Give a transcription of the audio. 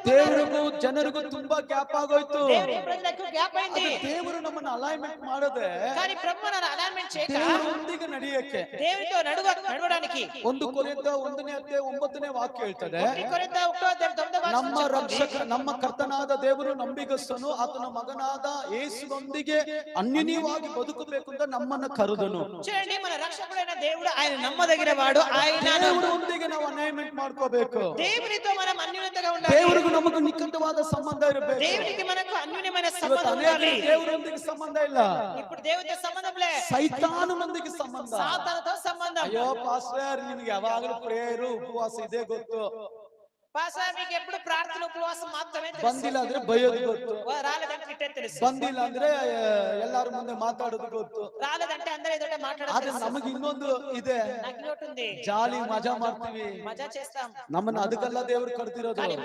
దేవుడిಗೂ ಜನರಿಗೂ ತುಂಬಾ ಗ್ಯಾಪ್ ಆಗೋಯ್ತು. దేవునికి ప్రజలకు గ్యాప్ అయింది. దేవుడు ನಮ್ಮನ್ನ ಅಲೈನ್ಮೆಂಟ್ ಮಾಡದೆ కానీ ప్రభు మనల్ని అలైన్మెంట్ చేయక ದೇವರೊಂದಿಗೆ ನಡೆಯಕ್ಕೆ దేవునితో నడవడానికి 1 ಕೊರಿಂಥ 1ನೇ ಅಧ್ಯಾಯ 9ನೇ ವಾಕ್ಯ ಹೇಳ್ತದೆ. 1 కొరింథ 1వ అధ్యాయం 9వ వచనం ನಮ್ಮ ರಕ್ಷಕ ನಮ್ಮ ಕರ್ತನಾದ ದೇವರು ನಂಬಿಗಸ್ತನು, ಆತನ ಮಗನಾದ ಯೇಸುವೊಂದಿಗೆ ಅನ್ಯೋನ್ಯವಾಗಿ ಬದುಕಬೇಕು ಅಂತ ನಮ್ಮನ್ನ ಕರೆದನು. చూడండి, మన రక్షకుడైన దేవుడు ఆయన నమ్మదగిన వాడు. ఆయన ದೇವರೊಂದಿಗೆ ನಾವು ಅಲೈನ್ಮೆಂಟ್ ಮಾಡ್ಕೋಬೇಕು. దేవునితో మనం అన్యోన్యతగా ఉండాలి. ದೇವರಿಗೂ ನಮಗೂ ನಿಕಟವಾದ ಸಂಬಂಧ ಇರಬೇಕು. దేవునికి మనకు అన్యోన్యమైన సంబంధం ಅನೇಕ ఉండాలి. ದೇವರೊಂದಿಗೆ ಸಂಬಂಧ ಇಲ್ಲ. ఇప్పుడు దేవునితో సంబంధం లే, ಸೈತಾನನೊಂದಿಗೆ ಸಂಬಂಧ. సాతానుతో సంబంధం. ಅಯ್ಯೋ ಪಾಸ್ಟರ್, ನಿಮಗೆ ಯಾವಾಗಲೂ ಪ್ರೇಯರು ಉಪವಾಸ ಇದೆ ಗೊತ್ತು, పాస్టర్ మీకు ఎప్పుడు ప్రార్థన ఉపవాసం మాత్రమే తెలుసు, ಬಂದಿಲ್ಲ ಅಂದ್ರೆ ಬೈಯೋದು ಗೊತ್ತು, రాలేదంటే తిట్టే తెలుసు, ಬಂದಿಲ್ಲ ಅಂದ್ರೆ ಎಲ್ಲಾರ ಮುಂದೆ ಮಾತಾಡೋದು ಗೊತ್ತು. రాలేదంటే అందరూ ఎదుట మాట్లాడడం ಆದ್ರೆ తెలుసు. ನಮಗೆ ಇನ್ನೊಂದು ಇದೆ, నాకు ఇంకోటి ఉంది, ಜಾಲಿ ಮಜಾ ಮಾಡ್ತೀವಿ. మజా చేస్తాం. ನಮ್ಮನ್ನ ಅದಕ್ಕೆಲ್ಲ ದೇವರು ಕರೆದಿರೋದು. కానీ